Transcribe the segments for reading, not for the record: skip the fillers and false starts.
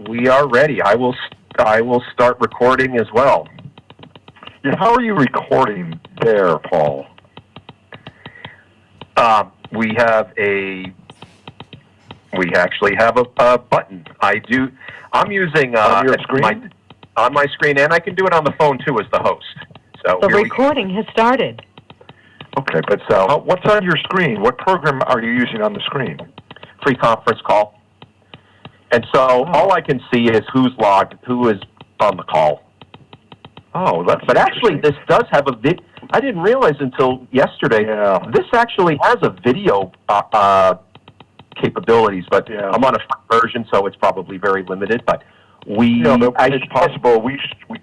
We are ready. I will start recording as well. Yeah, how are you recording there, Paul? We actually have a button. I'm using on your screen? On my screen, and I can do it on the phone too as the host. So the recording has started. Okay, but what's on your screen? What program are you using on the screen? Free conference call. And so all I can see is who is on the call. Oh, but actually, this does have a vid. I didn't realize until yesterday. Yeah. This actually has a video capabilities, but I'm on a free version, so it's probably very limited. But it's possible.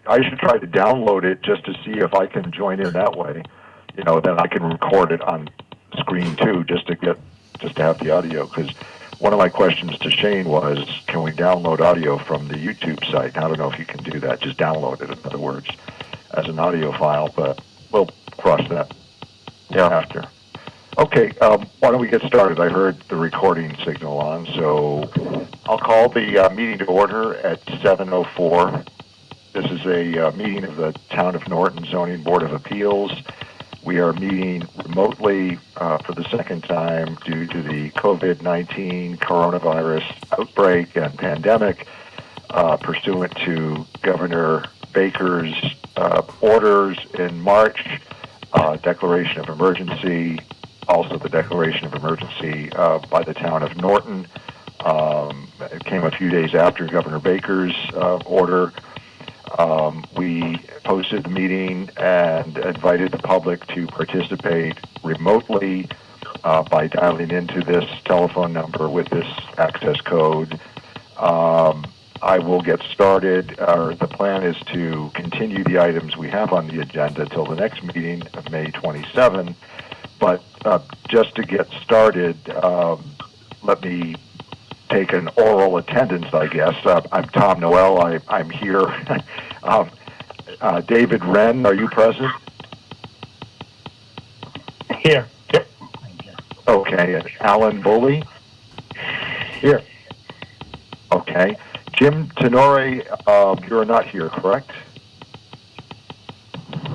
I should try to download it just to see if I can join in that way. Then I can record it on screen too, just to have the audio. Because one of my questions to Shane was, can we download audio from the YouTube site? I don't know if you can do that. Just download it, in other words, as an audio file. But we'll cross that after. Okay, why don't we get started? I heard the recording signal on, so I'll call the meeting to order at 7:04. This is a meeting of the Town of Norton Zoning Board of Appeals. We are meeting remotely for the second time due to the COVID-19 coronavirus outbreak and pandemic, pursuant to Governor Baker's orders in March, declaration of emergency, also the declaration of emergency by the Town of Norton. It came a few days after Governor Baker's order. We posted the meeting and invited the public to participate remotely by dialing into this telephone number with this access code. I will get started. The plan is to continue the items we have on the agenda till the next meeting of May 27. But just to get started, let me take an oral attendance, I guess. I'm Tom Noel. I'm here. David Wren, are you present? Here. Yep. Okay. And Alan Bully? Here. Okay. Jim Tenore, you're not here, correct?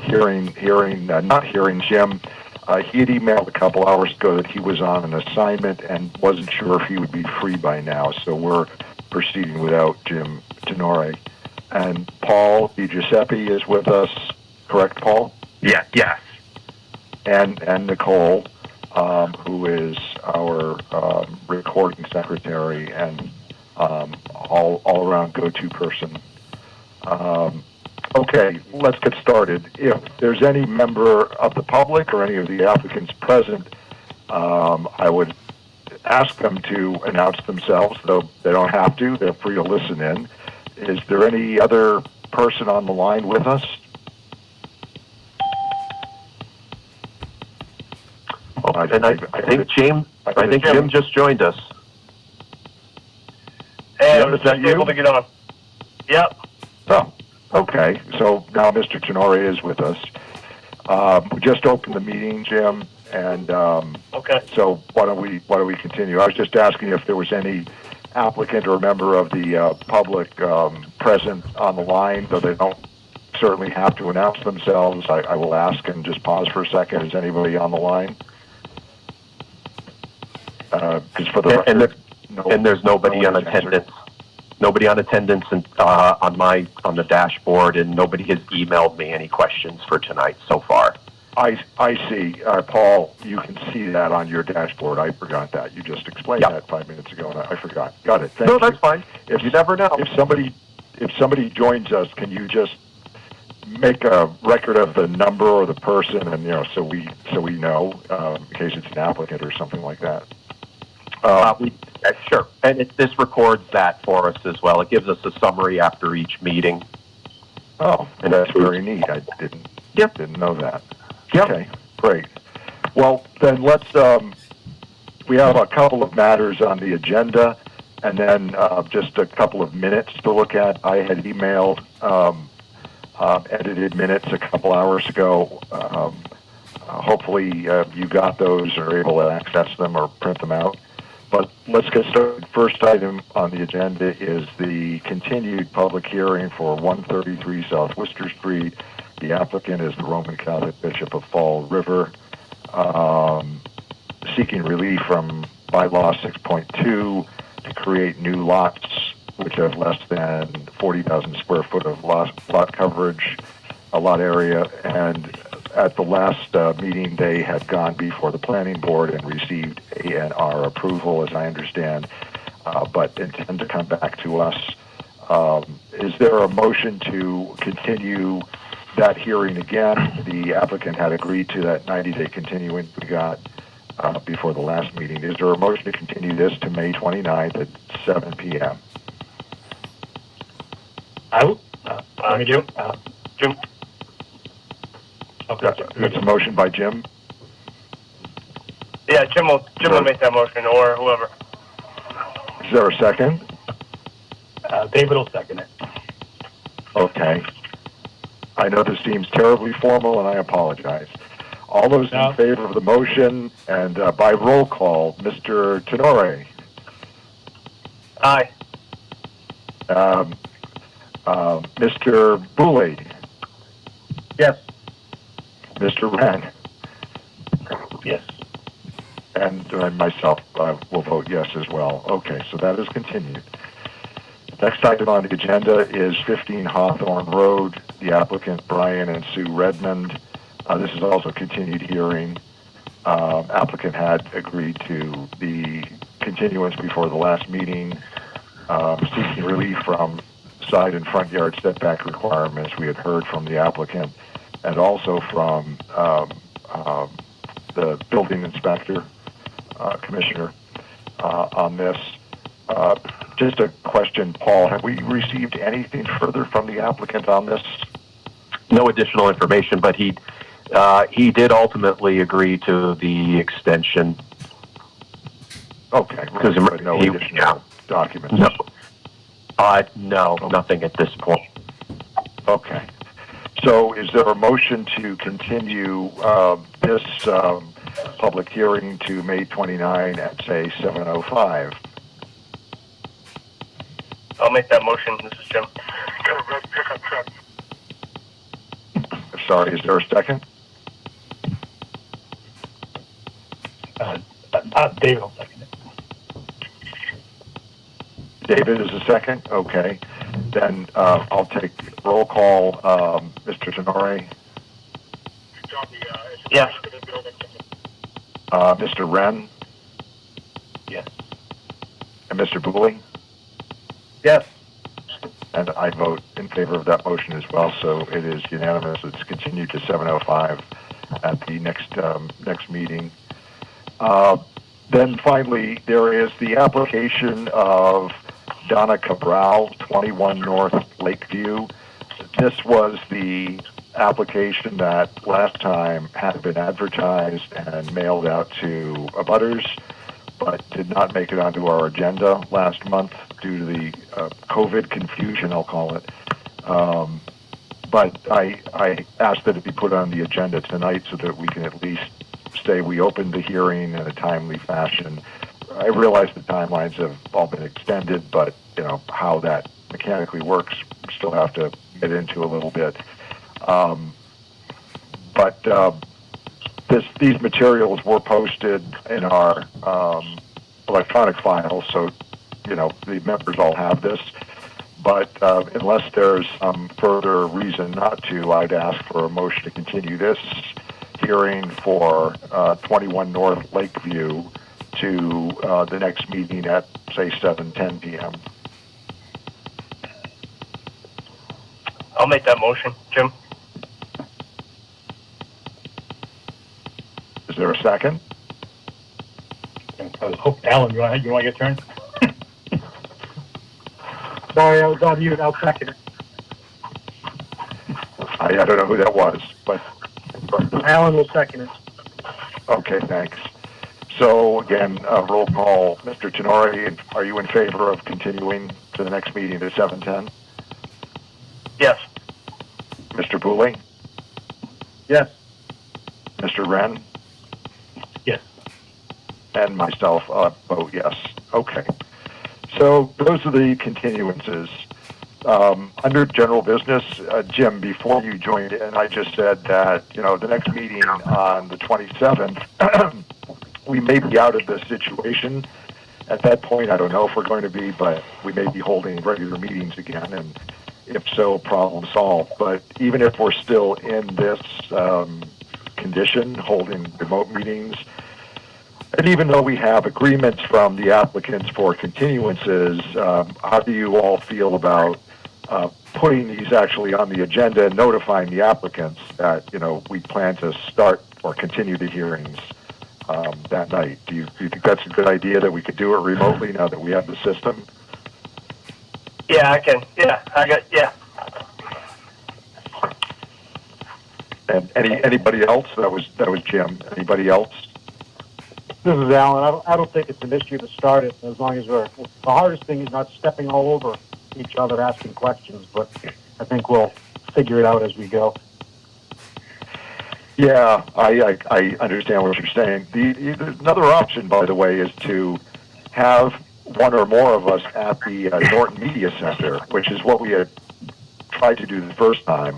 Not hearing Jim. He had emailed a couple hours ago that he was on an assignment and wasn't sure if he would be free by now, so we're proceeding without Jim Tenore. And Paul DiGiuseppe is with us, correct, Paul? Yes. And Nicole, who is our recording secretary and all-around go-to person. Okay, let's get started. If there's any member of the public or any of the applicants present, I would ask them to announce themselves, though they don't have to. They're free to listen in. Is there any other person on the line with us? I think Jim just joined us. And Jim, is that you? Able to get on. Yep. Oh. Okay, so now Mr. Tenore is with us. We just opened the meeting, Jim, and okay. So why don't we continue? I was just asking if there was any applicant or member of the public present on the line, though they don't certainly have to announce themselves. I will ask and just pause for a second. Is anybody on the line? Because for the record, and there's nobody on attendance. Nobody on attendance and on the dashboard, and nobody has emailed me any questions for tonight so far. I see. Paul, you can see that on your dashboard. I forgot that. You just explained that 5 minutes ago, and I forgot. Got it. Thank you. No, that's fine. If you never know. If somebody joins us, can you just make a record of the number or the person, and so we know in case it's an applicant or something like that. Sure. And this records that for us as well. It gives us a summary after each meeting. Oh, and that's very neat. I didn't know that. Yep. Okay, great. Well, then let's, we have a couple of matters on the agenda, and then just a couple of minutes to look at. I had emailed edited minutes a couple hours ago. Hopefully you got those or able to access them or print them out. but let's get started. First item on the agenda is the continued public hearing for 133 South Worcester Street. The applicant is the Roman Catholic Bishop of Fall River, seeking relief from bylaw 6.2 to create new lots which have less than 40,000 square foot of lot coverage, a lot area, and at the last meeting, they had gone before the planning board and received ANR approval, as I understand, but intend to come back to us. Is there a motion to continue that hearing again? The applicant had agreed to that 90-day continuance we got before the last meeting. Is there a motion to continue this to May 29th at 7 p.m.? Let me do. Jim. Okay. That's a motion by Jim. Yeah, Jim will make that motion, or whoever. Is there a second? David will second it. Okay. I know this seems terribly formal, and I apologize. All those No. in favor of the motion, and by roll call, Mr. Tenore, Aye. Mr. Bouley, Yes. Mr. Wren, Yes. and myself will vote yes as well. Okay, so that is continued. Next item on the agenda is 15 Hawthorne Road, the applicant Brian and Sue Redmond. This is also a continued hearing. Applicant had agreed to the continuance before the last meeting, seeking relief from side and front yard setback requirements. We had heard from the applicant and also from the building inspector, commissioner, on this. Just a question, Paul, have we received anything further from the applicant on this? No additional information, but he did ultimately agree to the extension. Okay, Because but no he- additional yeah. documents? No. No, nothing at this point. Okay. So is there a motion to continue this public hearing to May 29 at, say, 7:05? I'll make that motion. This is Jim. Sorry, is there a second? David will second it. David is a second? Okay. Then I'll take roll call. Mr. Tenore, Yes. Mr. Wren, Yes. and Mr. Booley. Yes. And I vote in favor of that motion as well, so it is unanimous. It's continued to 7:05 at the next meeting. Then finally, there is the application of Donna Cabral, 21 North Lakeview. This was the application that last time had been advertised and mailed out to abutters, but did not make it onto our agenda last month due to the COVID confusion, I'll call it. But I asked that it be put on the agenda tonight so that we can at least say we opened the hearing in a timely fashion. I realize the timelines have all been extended, but how that mechanically works, we still have to get into a little bit. These materials were posted in our electronic file, so the members all have this. But unless there's some further reason not to, I'd ask for a motion to continue this hearing for 21 North Lakeview to the next meeting at, say, 7:10 p.m. I'll make that motion, Jim. Is there a second? I was hoping, Alan, you want to get your turn? Sorry, I was on mute. I'll second it. I don't know who that was, but Alan will second it. okay, thanks. So again, roll call. Mr. Tenore, are you in favor of continuing to the next meeting at 7:10? Yes. Mr. Booley? Yes. Mr. Wren? Yes. and myself vote yes. Okay. So those are the continuances. Under general business, Jim, before you joined in, I just said that, the next meeting on the 27th, we may be out of this situation. At that point, I don't know if we're going to be, but we may be holding regular meetings again, and if so, problem solved. But even if we're still in this condition, holding remote meetings, and even though we have agreements from the applicants for continuances, how do you all feel about putting these actually on the agenda and notifying the applicants that, we plan to start or continue the hearings that night? Do you think that's a good idea that we could do it remotely now that we have the system? Yeah, I can. Yeah. And anybody else? That was Jim. Anybody else? This is Alan. I don't think it's an issue to start it, as long as the hardest thing is not stepping all over each other asking questions, but I think we'll figure it out as we go. Yeah, I understand what you're saying. Another option, by the way, is to have one or more of us at the Norton Media Center, which is what we had tried to do the first time,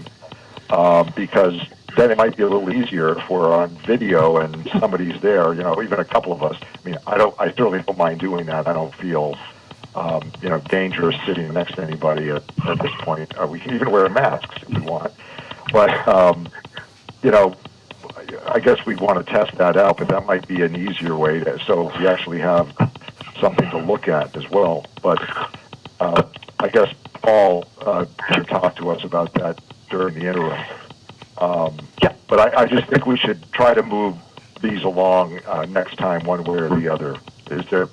because then it might be a little easier if we're on video and somebody's there, even a couple of us. I mean, I certainly don't mind doing that. I don't feel, dangerous sitting next to anybody at this point. We can even wear masks if we want. But, I guess we want to test that out, but that might be an easier way so we actually have something to look at as well. But I guess Paul can talk to us about that during the interim. But I just think we should try to move these along next time, one way or the other. Is there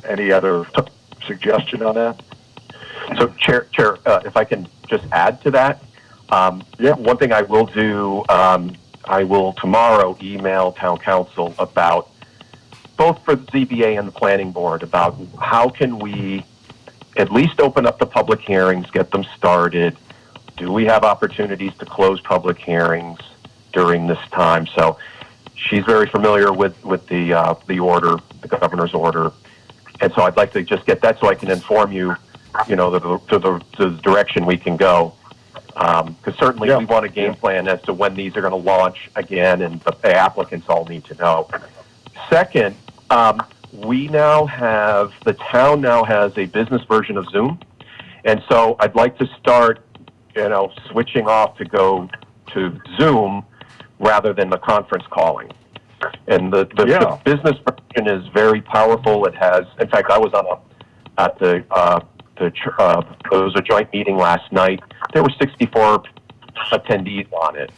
any other suggestion on that? So, Chair, if I can just add to that, one thing I will do, I will tomorrow email Town Council about, both for the ZBA and the Planning Board, about how can we at least open up the public hearings, get them started. Do we have opportunities to close public hearings during this time? So she's very familiar with the order, the governor's order. And so I'd like to just get that so I can inform you, the direction we can go. Because certainly we want a game plan as to when these are going to launch again, and the applicants all need to know. Second, the town now has a business version of Zoom. And so I'd like to start, switching off to go to Zoom rather than the conference calling. And the business version is very powerful. It has, in fact, I was it was a joint meeting last night. There were 64 attendees on it.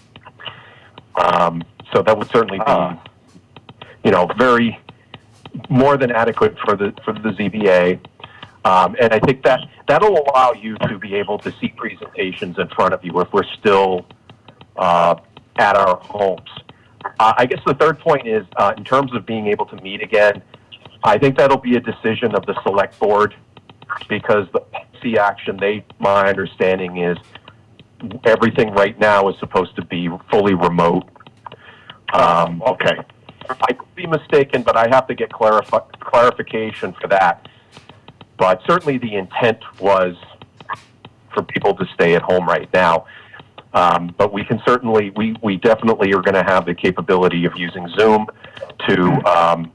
So that would certainly be, very more than adequate for the ZBA. And I think that'll allow you to be able to see presentations in front of you if we're still at our homes. I guess the third point is, in terms of being able to meet again, I think that'll be a decision of the select board, because the policy action, my understanding is everything right now is supposed to be fully remote. Okay. I could be mistaken, but I have to get clarification for that. But certainly the intent was for people to stay at home right now. But we can certainly, we definitely are going to have the capability of using Zoom to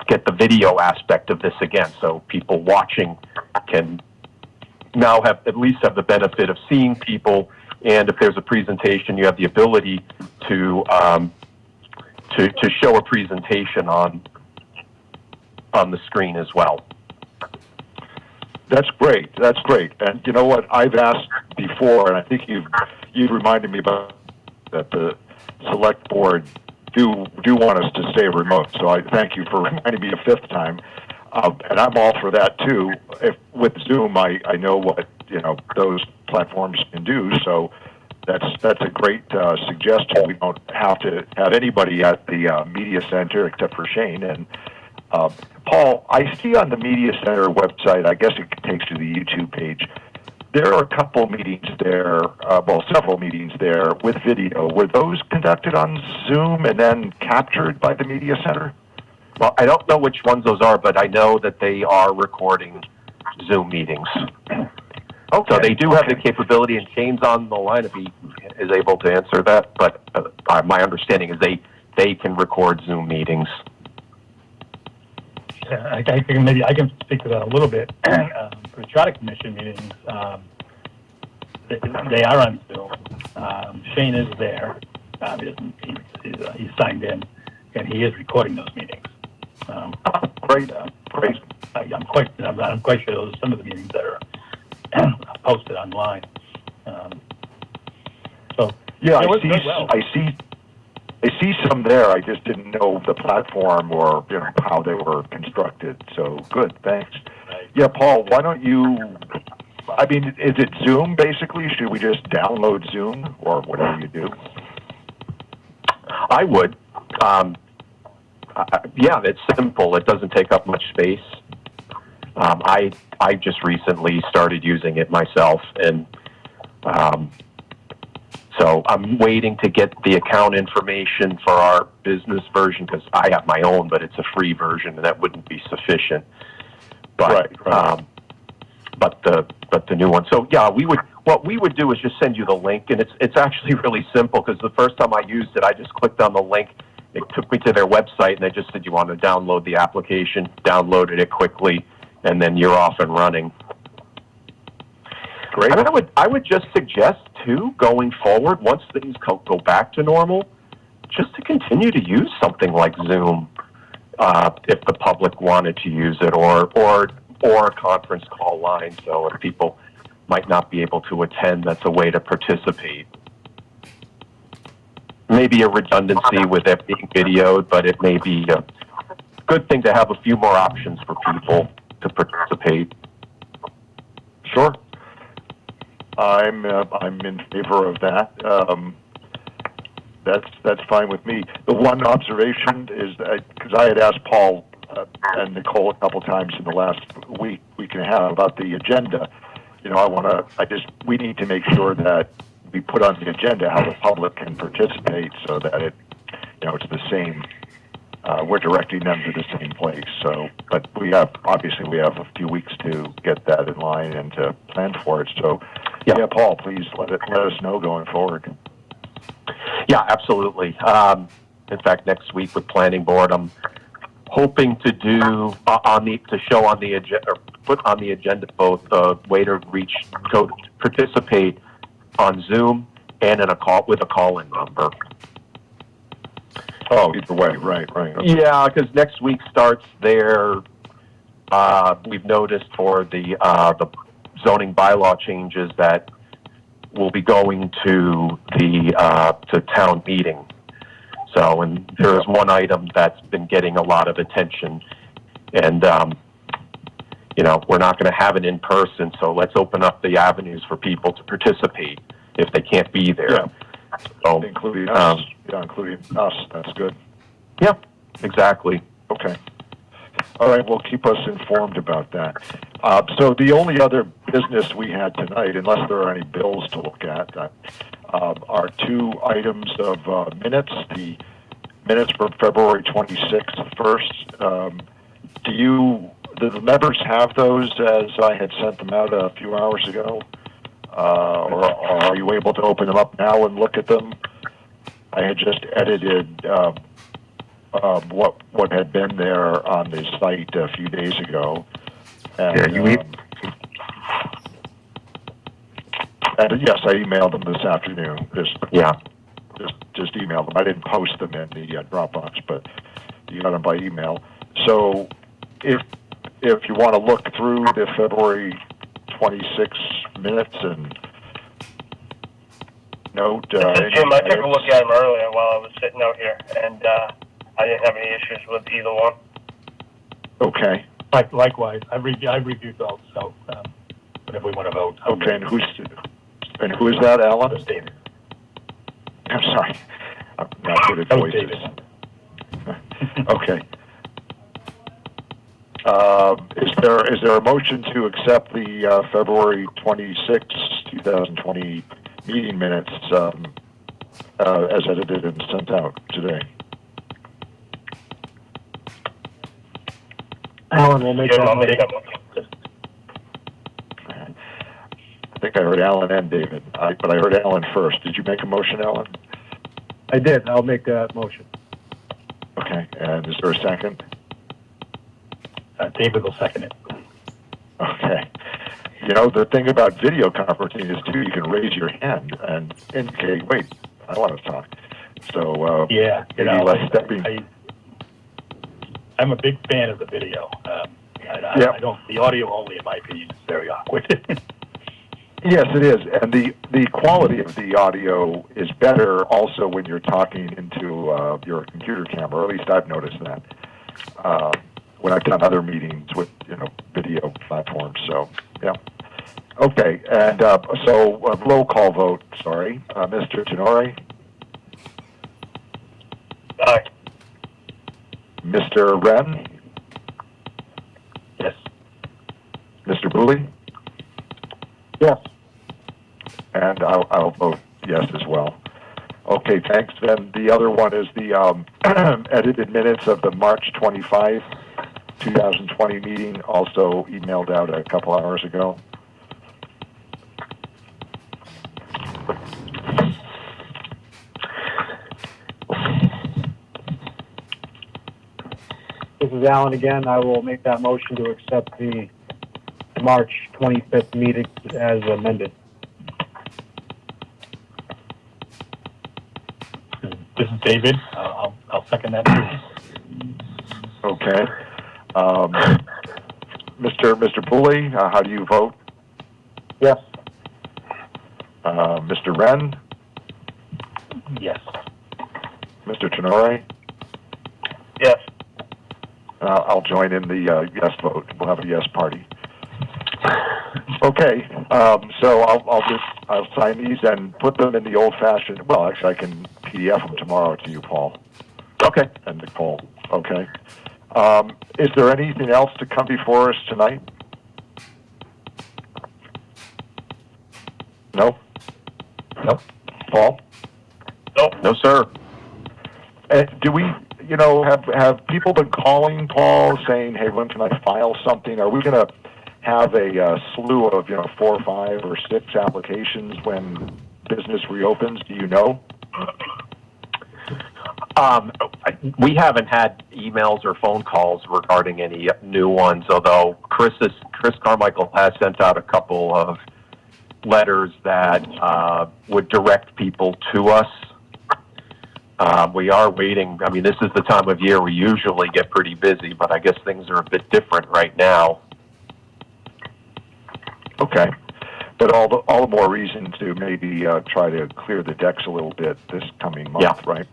get the video aspect of this again. So people watching can now at least have the benefit of seeing people. And if there's a presentation, you have the ability to show a presentation on the screen as well. That's great. That's great. And you know what? I've asked before, and I think you've reminded me about that the select board do want us to stay remote. So I thank you for reminding me a fifth time. And I'm all for that too. With Zoom, I know what those platforms can do. So that's a great suggestion. We don't have to have anybody at the media center except for Shane. And Paul, I see on the media center website, I guess it takes you to the YouTube page, there are a couple meetings there, several meetings there with video. Were those conducted on Zoom and then captured by the media center? Well, I don't know which ones those are, but I know that they are recording Zoom meetings. Okay. So they do have the capability, and Shane's on the line if he is able to answer that. But my understanding is they can record Zoom meetings. Yeah, I think maybe I can speak to that a little bit. For the Charter Commission meetings, they are on Zoom. Shane is there. He's signed in, and he is recording those meetings. Great. Great. I'm quite sure those are some of the meetings that are posted online. So Yeah, it was good, well. I see some there. I just didn't know the platform or how they were constructed. So good, thanks. Right. Yeah, Paul, why don't you? I mean, is it Zoom basically? Should we just download Zoom or whatever you do? I would. Yeah, it's simple. It doesn't take up much space. I just recently started using it myself, and so I'm waiting to get the account information for our business version because I have my own, but it's a free version, and that wouldn't be sufficient. But Right. but the new one. So yeah, what we would do is just send you the link, and it's actually really simple because the first time I used it, I just clicked on the link. It took me to their website, and they just said you want to download the application. Downloaded it quickly, and then you're off and running. Great. I would just suggest too, going forward, once things go back to normal, just to continue to use something like Zoom, if the public wanted to use it, or a conference call line. So if people might not be able to attend, that's a way to participate. Maybe a redundancy with it being videoed, but it may be a good thing to have a few more options for people to participate. Sure. I'm in favor of that. That's fine with me. The one observation is because I had asked Paul and Nicole a couple times in the last week and a half about the agenda. We need to make sure that we put on the agenda how the public can participate so that it's the same. We're directing them to the same place. So, but we have a few weeks to get that in line and to plan for it. So, yeah, Paul, please let us know going forward. Yeah, absolutely. In fact, next week with Planning Board, I'm hoping to do show on the agenda, or put on the agenda both a way to participate on Zoom and in a call-in number. Oh, either way, right. Okay. Yeah, because next week starts their. We've noticed for the zoning bylaw changes that will be going to to town meeting. So, and there is one item that's been getting a lot of attention, and we're not going to have it in person. So let's open up the avenues for people to participate if they can't be there. Yeah. So, Including us. Including us. That's good. Yeah, exactly. Okay. All right. Well, keep us informed about that. So the only other business we had tonight, unless there are any bills to look at, are two items of minutes. The minutes for February 26th first. Do the members have those as I had sent them out a few hours ago? Or are you able to open them up now and look at them? I had just edited what had been there on the site a few days ago. And, and yes, I emailed them this afternoon. Just emailed them. I didn't post them in the Dropbox, but you got them by email. So if you want to look through the February 26 minutes and note. Jim, I took a look at them earlier while I was sitting out here, and I didn't have any issues with either one. Okay. Likewise, I've reviewed those. So, but if we want to vote, Okay, and who is that, Alan? That's David. I'm sorry. I'm not good at That was voices. David. Okay. Is there a motion to accept the February 26, 2020 meeting minutes as edited and sent out today? Alan will make Jim, that I'll make motion. that motion. I think I heard Alan and David, but I heard Alan first. Did you make a motion, Alan? I did. I'll make that motion. Okay, and is there a second? David will second it. Okay. You know, the thing about video conferencing is, too, you can raise your hand and indicate, wait, I want to talk. So, Yeah, you maybe know, less stepping. I'm a big fan of the video. Yeah. I don't. The audio only, in my opinion, is very awkward. Yes, it is. And the quality of the audio is better also when you're talking into your computer camera, or at least I've noticed that when I've done other meetings with, video platforms. So, yeah. Okay, and so roll call vote, sorry. Mr. Tenore, Aye. Mr. Wren, Yes. Mr. Booley, Yes. and I'll vote yes as well. Okay, thanks. Then the other one is the edited minutes of the March 25, 2020 meeting, also emailed out a couple hours ago. This is Alan again. I will make that motion to accept the March 25th meeting as amended. This is David. I'll second that. Okay. Mr. Pooley, how do you vote? Yes. Mr. Wren, Yes. Mr. Tenore, Yes. I'll join in the yes vote. We'll have a yes party. Okay, so I'll sign these and put them in the old-fashioned. Well, actually, I can PDF them tomorrow to you, Paul. Okay. And Nicole. Okay. Is there anything else to come before us tonight? No. Nope. Paul? Nope. No, sir. Do we, have people been calling Paul saying, hey, when can I file something? Are we going to have a slew of, 4 or 5 or 6 applications when business reopens? Do you know? We haven't had emails or phone calls regarding any new ones, although Chris Carmichael has sent out a couple of letters that would direct people to us. We are waiting. I mean, this is the time of year we usually get pretty busy, but I guess things are a bit different right now. Okay. But all the more reason to maybe try to clear the decks a little bit this coming month, Yeah. right?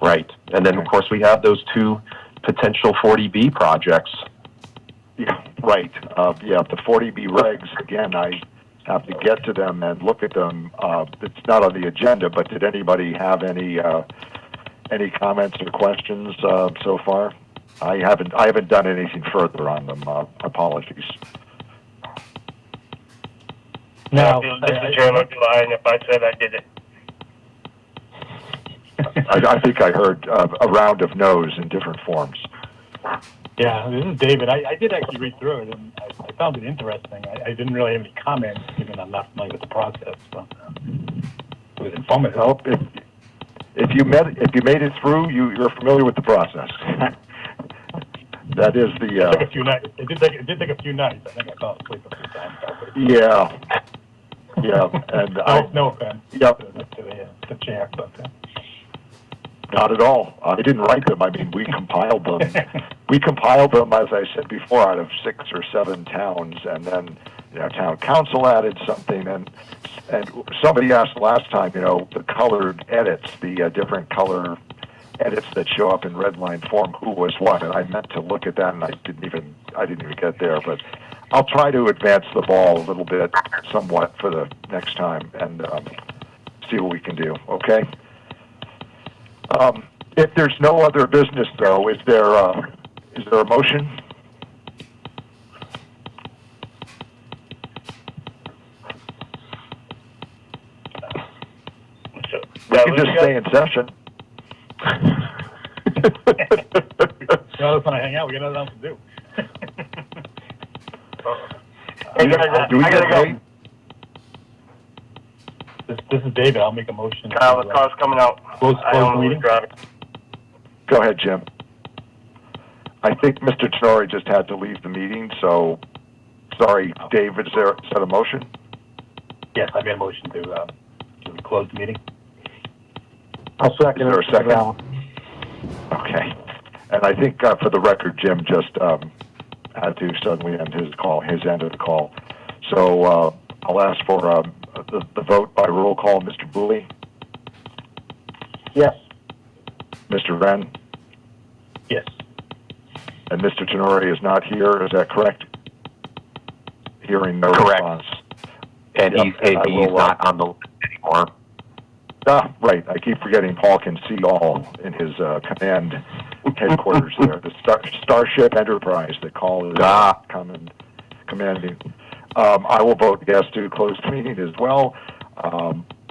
Right. And then, of course, we have those 2 potential 40B projects. Yeah, right. The 40B regs, again, I have to get to them and look at them. It's not on the agenda, but did anybody have any comments or questions so far? I haven't done anything further on them. Apologies. Now, Mr. Chairman, I'd be lying if I said I did it. I think I heard a round of no's in different forms. Yeah, this is David. I did actually read through it, and I found it interesting. I didn't really have any comments, given I'm not familiar with the process, but it was informative. Well, if you made it through, you're familiar with the process. That is the. It took a few nights. It did take a few nights. I think I fell asleep a few times. Yeah, and No offense Yep. to the chair, but not at all. I didn't write them. I mean, we compiled them. We compiled them, as I said before, out of 6 or 7 towns, and then town council added something, and somebody asked last time, the colored edits, the different color edits that show up in red line form, who was what, and I meant to look at that, and I didn't even get there, but I'll try to advance the ball a little bit, somewhat, for the next time, and see what we can do. Okay. If there's no other business, though, is there a motion? We I can lose just you stay in session. You know, when I hang out, we got nothing else to do. Hey, guys, Do we I get gotta paid? This is David. I'll make a motion. go. Kyle, the car's coming out. Close I the don't know meeting? who's driving. Go ahead, Jim. I think Mr. Tenori just had to leave the meeting, so sorry, David, is that a motion? Yes, I made a motion to close the meeting. I'll second Is there it. a second? Mr. Allen. Okay. And I think for the record, Jim just had to suddenly end his end of the call. So I'll ask for the vote by roll call. Mr. Booley, Yes. Mr. Wren, Yes. and Mr. Tenori is not here. Is that correct? Hearing no Correct. response. And Yep, he's, and I and he's will, not on the list anymore. Right. I keep forgetting Paul can see all in his command headquarters there. The Starship Enterprise, the call is commanding. I will vote yes to close the meeting as well.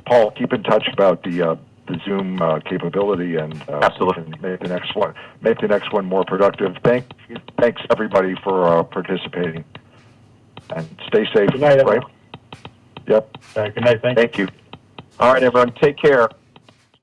Paul, keep in touch about the Zoom capability, and Absolutely. we can make the next one more productive. Thanks everybody for participating, and stay safe. Good night, everyone. Right? Yep. Good night. Thank you. Thank you. All right, everyone, take care.